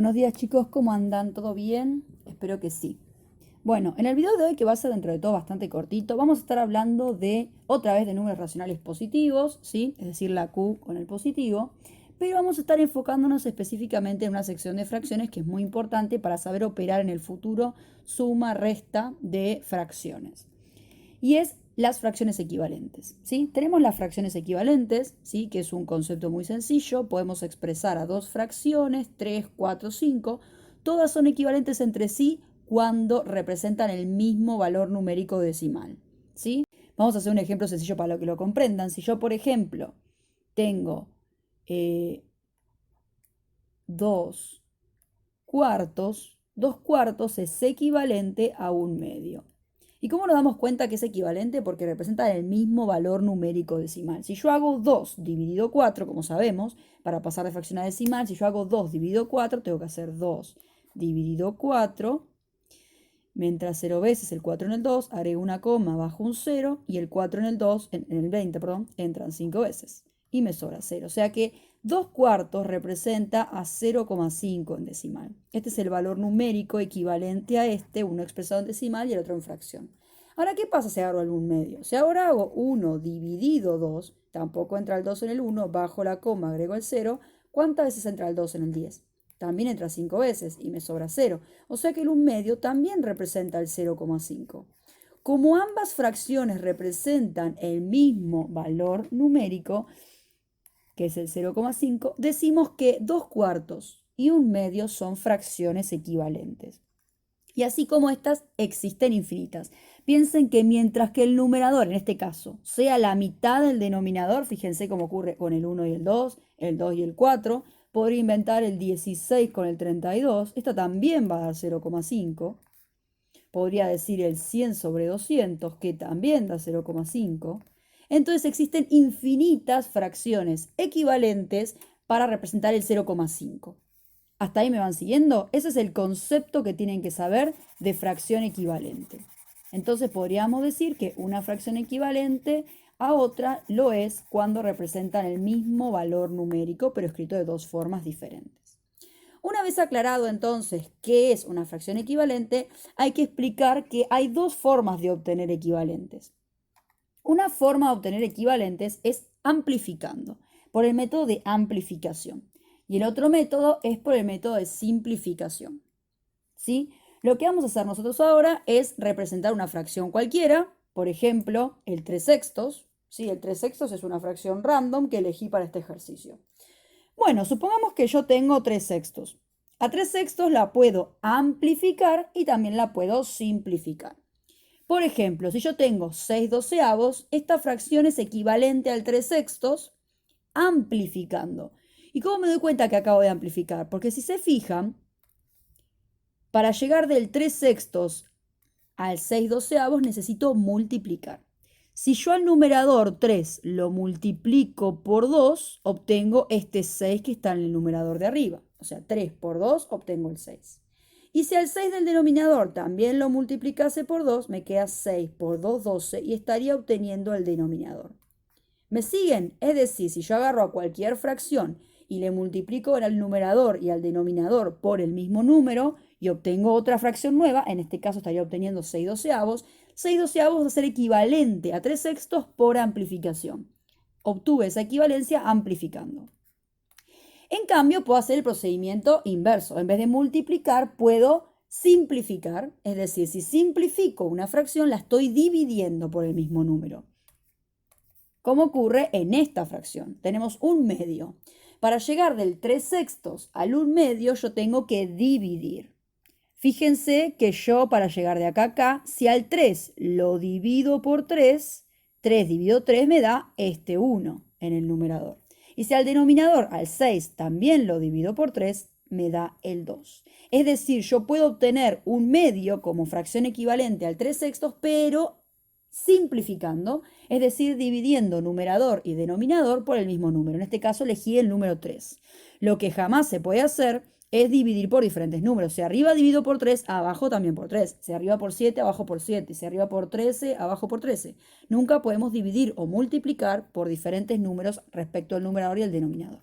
Buenos días chicos, ¿cómo andan? ¿Todo bien? Espero que sí. Bueno, en el video de hoy, que va a ser dentro de todo bastante cortito, vamos a estar hablando otra vez de números racionales positivos, ¿sí? Es decir, la Q con el positivo, pero vamos a estar enfocándonos específicamente en una sección de fracciones que es muy importante para saber operar en el futuro suma, resta de fracciones. Y es las fracciones equivalentes, ¿sí? Tenemos las fracciones equivalentes, ¿sí? Que es un concepto muy sencillo. Podemos expresar a dos fracciones, 3, 4, 5. Todas son equivalentes entre sí cuando representan el mismo valor numérico decimal, ¿sí? Vamos a hacer un ejemplo sencillo para que lo comprendan. Si yo, por ejemplo, tengo 2 cuartos, 2 cuartos es equivalente a 1/2. ¿Y cómo nos damos cuenta que es equivalente? Porque representa el mismo valor numérico decimal. Si yo hago 2 dividido 4, como sabemos, para pasar de fracción a decimal, si yo hago 2 dividido 4, tengo que hacer 2 dividido 4. Me entra 0 veces el 4 en el 2, agrego una coma, bajo un 0, y el 4 en el 2, en el 20, perdón, entran 5 veces. Y me sobra 0. O sea que 2 cuartos representa a 0,5 en decimal. Este es el valor numérico equivalente a este, uno expresado en decimal y el otro en fracción. Ahora, ¿qué pasa si agarro el 1/2? Si ahora hago 1 dividido 2, tampoco entra el 2 en el 1, bajo la coma, agrego el 0. ¿Cuántas veces entra el 2 en el 10? También entra 5 veces y me sobra 0. O sea que el 1/2 también representa el 0,5. Como ambas fracciones representan el mismo valor numérico, que es el 0,5, decimos que 2 cuartos y 1/2 son fracciones equivalentes. Y así como estas existen infinitas. Piensen que mientras que el numerador, en este caso, sea la mitad del denominador, fíjense cómo ocurre con el 1 y el 2 y el 4, podría inventar el 16 con el 32, esta también va a dar 0,5. Podría decir el 100 sobre 200, que también da 0,5. Entonces existen infinitas fracciones equivalentes para representar el 0,5. ¿Hasta ahí me van siguiendo? Ese es el concepto que tienen que saber de fracción equivalente. Entonces podríamos decir que una fracción equivalente a otra lo es cuando representan el mismo valor numérico, pero escrito de dos formas diferentes. Una vez aclarado entonces qué es una fracción equivalente, hay que explicar que hay dos formas de obtener equivalentes. Una forma de obtener equivalentes es amplificando, por el método de amplificación. Y el otro método es por el método de simplificación. ¿Sí? Lo que vamos a hacer nosotros ahora es representar una fracción cualquiera, por ejemplo, el 3/6. ¿Sí? El 3/6 es una fracción random que elegí para este ejercicio. Bueno, supongamos que yo tengo 3/6. A 3/6 la puedo amplificar y también la puedo simplificar. Por ejemplo, si yo tengo 6/12, esta fracción es equivalente al 3/6 amplificando. ¿Y cómo me doy cuenta que acabo de amplificar? Porque si se fijan, para llegar del 3/6 al 6/12 necesito multiplicar. Si yo al numerador 3 lo multiplico por 2, obtengo este 6 que está en el numerador de arriba. O sea, 3 por 2 obtengo el 6. Y si al 6 del denominador también lo multiplicase por 2, me queda 6 por 2, 12 y estaría obteniendo el denominador. ¿Me siguen? Es decir, si yo agarro a cualquier fracción y le multiplico al numerador y al denominador por el mismo número y obtengo otra fracción nueva, en este caso estaría obteniendo 6/12. 6/12 va a ser equivalente a 3/6 por amplificación. Obtuve esa equivalencia amplificando. En cambio, puedo hacer el procedimiento inverso. En vez de multiplicar, puedo simplificar. Es decir, si simplifico una fracción, la estoy dividiendo por el mismo número. ¿Cómo ocurre en esta fracción? Tenemos 1/2. Para llegar del 3/6 al 1/2, yo tengo que dividir. Fíjense que yo, para llegar de acá a acá, si al 3 lo divido por 3, 3 dividido 3 me da este 1 en el numerador. Y si al denominador, al 6, también lo divido por 3, me da el 2. Es decir, yo puedo obtener 1/2 como fracción equivalente al 3/6, pero simplificando, es decir, dividiendo numerador y denominador por el mismo número. En este caso elegí el número 3. Lo que jamás se puede hacer es dividir por diferentes números. Si arriba divido por 3, abajo también por 3. Si arriba por 7, abajo por 7. Si arriba por 13, abajo por 13. Nunca podemos dividir o multiplicar por diferentes números respecto al numerador y el denominador.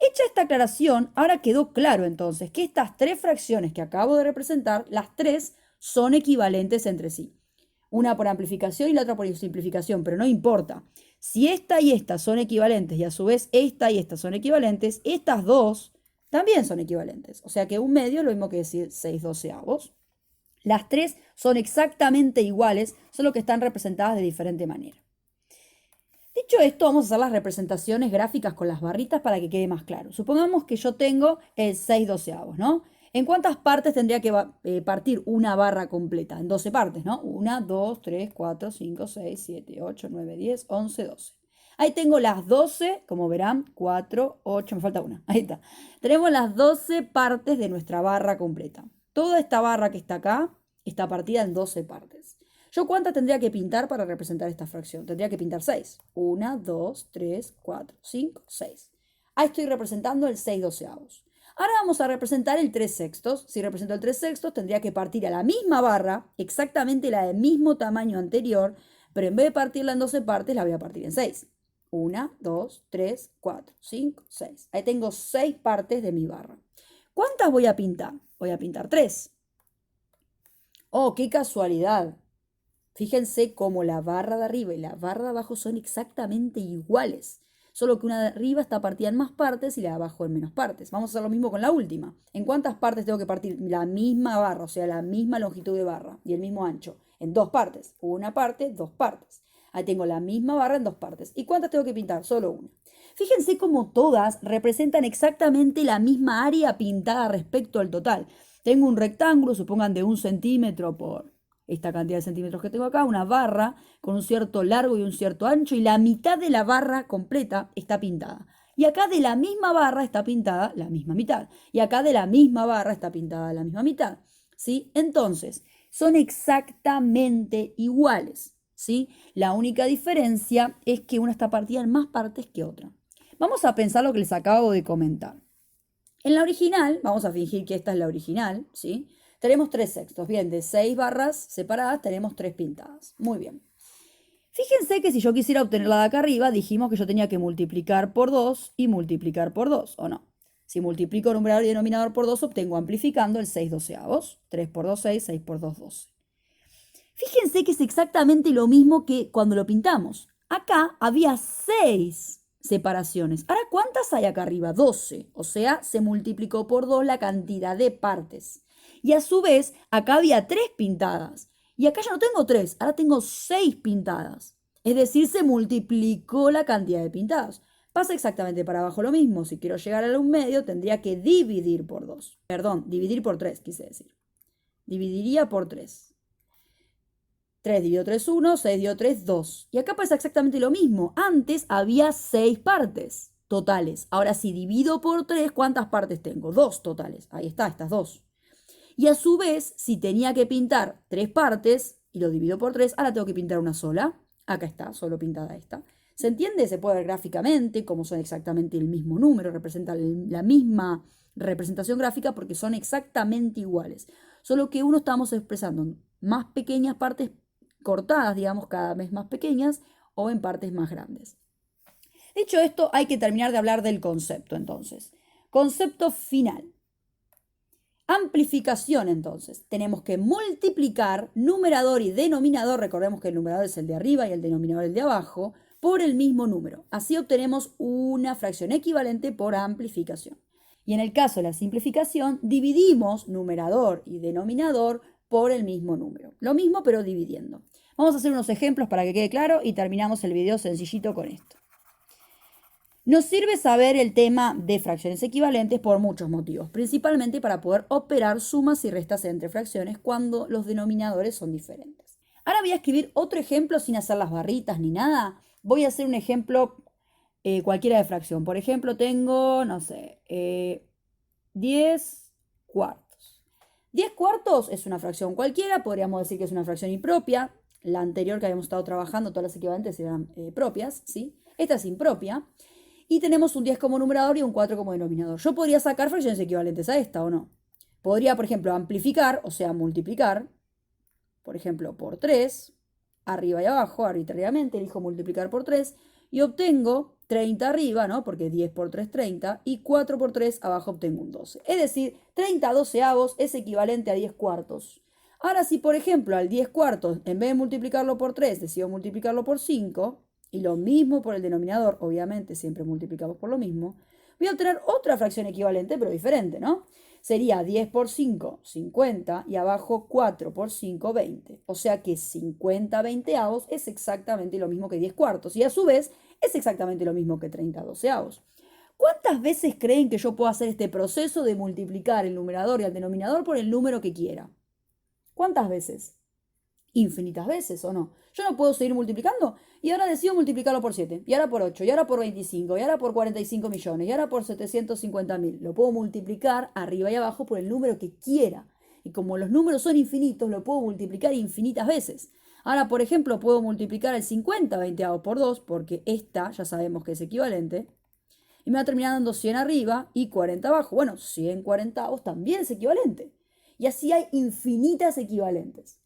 Hecha esta aclaración, ahora quedó claro entonces que estas tres fracciones que acabo de representar, las tres son equivalentes entre sí. Una por amplificación y la otra por simplificación, pero no importa. Si esta y esta son equivalentes y a su vez esta y esta son equivalentes, estas dos también son equivalentes. O sea que un medio es lo mismo que decir 6/12. Las tres son exactamente iguales, solo que están representadas de diferente manera. Dicho esto, vamos a hacer las representaciones gráficas con las barritas para que quede más claro. Supongamos que yo tengo el 6/12, ¿no? ¿En cuántas partes tendría que partir una barra completa? En 12 partes, ¿no? 1, 2, 3, 4, 5, 6, 7, 8, 9, 10, 11, 12. Ahí tengo las 12, como verán, 4, 8, me falta una. Ahí está. Tenemos las 12 partes de nuestra barra completa. Toda esta barra que está acá está partida en 12 partes. ¿Yo cuántas tendría que pintar para representar esta fracción? Tendría que pintar 6. 1, 2, 3, 4, 5, 6. Ahí estoy representando el 6/12. Ahora vamos a representar el 3/6. Si represento el 3/6, tendría que partir a la misma barra, exactamente la del mismo tamaño anterior, pero en vez de partirla en 12 partes, la voy a partir en 6. 1, 2, 3, 4, 5, 6. Ahí tengo 6 partes de mi barra. ¿Cuántas voy a pintar? Voy a pintar 3. Oh, qué casualidad. Fíjense cómo la barra de arriba y la barra de abajo son exactamente iguales, solo que una de arriba está partida en más partes y la de abajo en menos partes. Vamos a hacer lo mismo con la última. ¿En cuántas partes tengo que partir la misma barra, o sea, la misma longitud de barra y el mismo ancho? En 2 partes. Una parte, 2 partes. Ahí tengo la misma barra en 2 partes. ¿Y cuántas tengo que pintar? Solo una. Fíjense cómo todas representan exactamente la misma área pintada respecto al total. Tengo un rectángulo, supongan de 1 centímetro por esta cantidad de centímetros que tengo acá, una barra con un cierto largo y un cierto ancho, y la mitad de la barra completa está pintada. Y acá de la misma barra está pintada la misma mitad. Y acá de la misma barra está pintada la misma mitad. ¿Sí? Entonces, son exactamente iguales. ¿Sí? La única diferencia es que una está partida en más partes que otra. Vamos a pensar lo que les acabo de comentar. En la original, vamos a fingir que esta es la original, ¿sí? Tenemos 3/6. Bien, de 6 barras separadas tenemos 3 pintadas. Muy bien. Fíjense que si yo quisiera obtenerla de acá arriba, dijimos que yo tenía que multiplicar por 2 y multiplicar por 2, ¿o no? Si multiplico numerador y denominador por 2, obtengo amplificando el 6/12. 3 por 2, 6, 6 por 2, 12. Fíjense que es exactamente lo mismo que cuando lo pintamos. Acá había 6 separaciones. Ahora, ¿cuántas hay acá arriba? 12. O sea, se multiplicó por 2 la cantidad de partes. Y a su vez, acá había 3 pintadas. Y acá ya no tengo 3, ahora tengo 6 pintadas. Es decir, se multiplicó la cantidad de pintadas. Pasa exactamente para abajo lo mismo. Si quiero llegar a un medio, tendría que dividir por 2. Perdón, dividir por 3, quise decir. Dividiría por 3. 3 dividido 3, 1, 6 dividido 3, 2. Y acá pasa exactamente lo mismo. Antes había 6 partes totales. Ahora si divido por 3, ¿cuántas partes tengo? 2 totales. Ahí está, estas 2. Y a su vez, si tenía que pintar 3 partes y lo divido por 3, ahora tengo que pintar una sola. Acá está, solo pintada esta. ¿Se entiende? Se puede ver gráficamente cómo son exactamente el mismo número, representan la misma representación gráfica porque son exactamente iguales. Solo que uno estamos expresando más pequeñas partes cortadas, digamos, cada vez más pequeñas o en partes más grandes. Dicho esto, hay que terminar de hablar del concepto entonces. Concepto final. Amplificación, entonces. Tenemos que multiplicar numerador y denominador, recordemos que el numerador es el de arriba y el denominador el de abajo, por el mismo número. Así obtenemos una fracción equivalente por amplificación. Y en el caso de la simplificación, dividimos numerador y denominador por el mismo número. Lo mismo, pero dividiendo. Vamos a hacer unos ejemplos para que quede claro y terminamos el video sencillito con esto. Nos sirve saber el tema de fracciones equivalentes por muchos motivos, principalmente para poder operar sumas y restas entre fracciones cuando los denominadores son diferentes. Ahora voy a escribir otro ejemplo sin hacer las barritas ni nada. Voy a hacer un ejemplo cualquiera de fracción. Por ejemplo, tengo, no sé, 10 cuartos. 10 cuartos es una fracción cualquiera, podríamos decir que es una fracción impropia. La anterior que habíamos estado trabajando, todas las equivalentes eran propias, ¿sí? Esta es impropia. Y tenemos un 10 como numerador y un 4 como denominador. Yo podría sacar fracciones equivalentes a esta, ¿o no? Podría, por ejemplo, amplificar, o sea, multiplicar, por ejemplo, por 3, arriba y abajo, arbitrariamente, elijo multiplicar por 3, y obtengo 30 arriba, ¿no? Porque 10 por 3, 30, y 4 por 3 abajo obtengo un 12. Es decir, 30 doceavos es equivalente a 10 cuartos. Ahora, si por ejemplo al 10 cuartos, en vez de multiplicarlo por 3, decido multiplicarlo por 5, y lo mismo por el denominador, obviamente siempre multiplicamos por lo mismo, voy a obtener otra fracción equivalente, pero diferente, ¿no? Sería 10 por 5, 50, y abajo 4 por 5, 20. O sea que 50 veinteavos es exactamente lo mismo que 10 cuartos, y a su vez es exactamente lo mismo que 30 doceavos. ¿Cuántas veces creen que yo puedo hacer este proceso de multiplicar el numerador y el denominador por el número que quiera? ¿Cuántas veces? Infinitas veces, ¿o no? Yo no puedo seguir multiplicando y ahora decido multiplicarlo por 7, y ahora por 8, y ahora por 25, y ahora por 45 millones, y ahora por 750.000. Lo puedo multiplicar arriba y abajo por el número que quiera. Y como los números son infinitos, lo puedo multiplicar infinitas veces. Ahora, por ejemplo, puedo multiplicar el 50 veinteavos por 2, porque esta ya sabemos que es equivalente. Y me va a terminar dando 100 arriba y 40 abajo. Bueno, 100 cuarentavos también es equivalente. Y así hay infinitas equivalentes.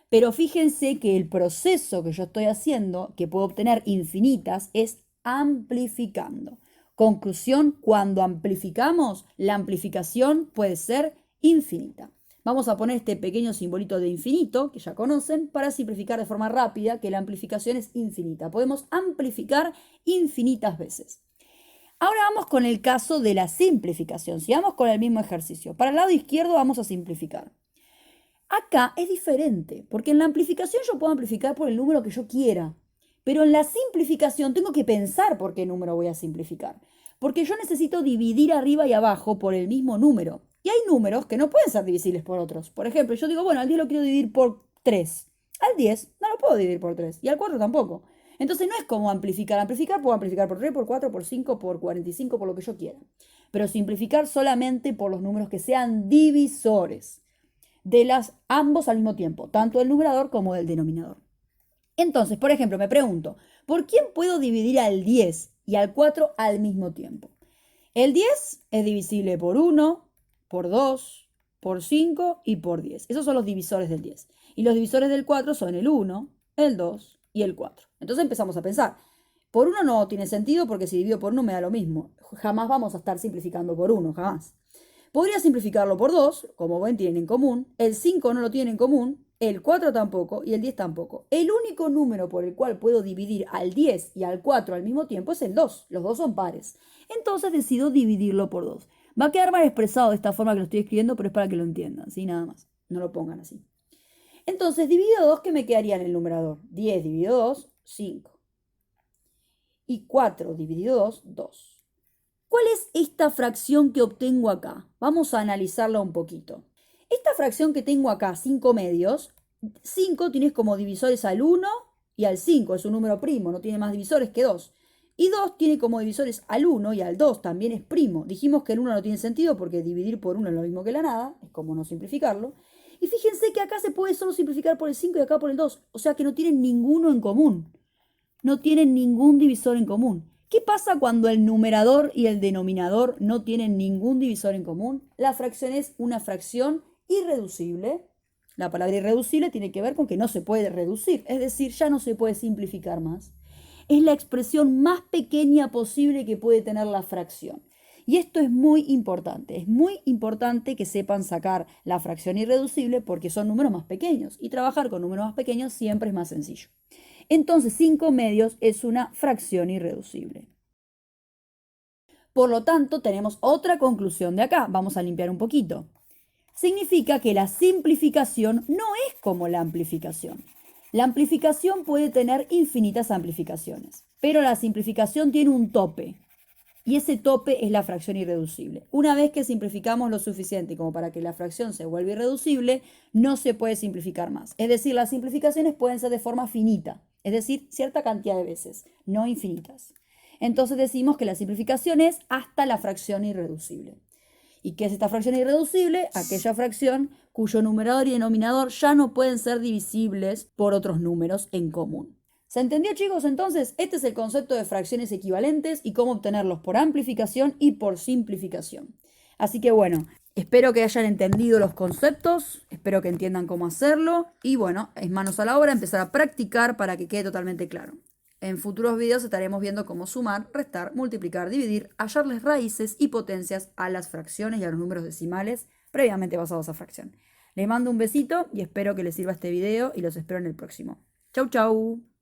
Pero fíjense que el proceso que yo estoy haciendo, que puedo obtener infinitas, es amplificando. Conclusión, cuando amplificamos, la amplificación puede ser infinita. Vamos a poner este pequeño simbolito de infinito, que ya conocen, para simplificar de forma rápida que la amplificación es infinita. Podemos amplificar infinitas veces. Ahora vamos con el caso de la simplificación. Sigamos con el mismo ejercicio. Para el lado izquierdo vamos a simplificar. Acá es diferente, porque en la amplificación yo puedo amplificar por el número que yo quiera, pero en la simplificación tengo que pensar por qué número voy a simplificar, porque yo necesito dividir arriba y abajo por el mismo número. Y hay números que no pueden ser divisibles por otros. Por ejemplo, yo digo, bueno, al 10 lo quiero dividir por 3. Al 10 no lo puedo dividir por 3, y al 4 tampoco. Entonces no es como amplificar. Amplificar puedo amplificar por 3, por 4, por 5, por 45, por lo que yo quiera. Pero simplificar solamente por los números que sean divisores de ambos al mismo tiempo, tanto del numerador como del denominador. Entonces, por ejemplo, me pregunto, ¿por quién puedo dividir al 10 y al 4 al mismo tiempo? El 10 es divisible por 1, por 2, por 5 y por 10. Esos son los divisores del 10. Y los divisores del 4 son el 1, el 2 y el 4. Entonces empezamos a pensar. Por 1 no tiene sentido porque si divido por 1 me da lo mismo. Jamás vamos a estar simplificando por 1, jamás. Podría simplificarlo por 2, como ven, tienen en común. El 5 no lo tiene en común, el 4 tampoco y el 10 tampoco. El único número por el cual puedo dividir al 10 y al 4 al mismo tiempo es el 2. Los dos son pares. Entonces decido dividirlo por 2. Va a quedar mal expresado de esta forma que lo estoy escribiendo, pero es para que lo entiendan, ¿sí? Nada más. No lo pongan así. Entonces, dividido 2, ¿qué me quedaría en el numerador? 10 dividido 2, 5. Y 4 dividido 2, 2. ¿Cuál es esta fracción que obtengo acá? Vamos a analizarla un poquito. Esta fracción que tengo acá, 5 medios, 5 tienes como divisores al 1 y al 5, es un número primo, no tiene más divisores que 2. Y 2 tiene como divisores al 1 y al 2, también es primo. Dijimos que el 1 no tiene sentido porque dividir por 1 es lo mismo que la nada, es como no simplificarlo. Y fíjense que acá se puede solo simplificar por el 5 y acá por el 2, o sea que no tienen ninguno en común. No tienen ningún divisor en común. ¿Qué pasa cuando el numerador y el denominador no tienen ningún divisor en común? La fracción es una fracción irreducible. La palabra irreducible tiene que ver con que no se puede reducir, es decir, ya no se puede simplificar más. Es la expresión más pequeña posible que puede tener la fracción. Y esto es muy importante que sepan sacar la fracción irreducible porque son números más pequeños y trabajar con números más pequeños siempre es más sencillo. Entonces 5 medios es una fracción irreducible. Por lo tanto, tenemos otra conclusión de acá. Vamos a limpiar un poquito. Significa que la simplificación no es como la amplificación. La amplificación puede tener infinitas amplificaciones, pero la simplificación tiene un tope. Y ese tope es la fracción irreducible. Una vez que simplificamos lo suficiente como para que la fracción se vuelva irreducible, no se puede simplificar más. Es decir, las simplificaciones pueden ser de forma finita, es decir, cierta cantidad de veces, no infinitas. Entonces decimos que la simplificación es hasta la fracción irreducible. ¿Y qué es esta fracción irreducible? Aquella fracción cuyo numerador y denominador ya no pueden ser divisibles por otros números en común. ¿Se entendió, chicos? Entonces, este es el concepto de fracciones equivalentes y cómo obtenerlos por amplificación y por simplificación. Así que bueno, espero que hayan entendido los conceptos, espero que entiendan cómo hacerlo y bueno, es manos a la obra, empezar a practicar para que quede totalmente claro. En futuros videos estaremos viendo cómo sumar, restar, multiplicar, dividir, hallarles raíces y potencias a las fracciones y a los números decimales previamente basados a fracción. Les mando un besito y espero que les sirva este video y los espero en el próximo. Chau, chau.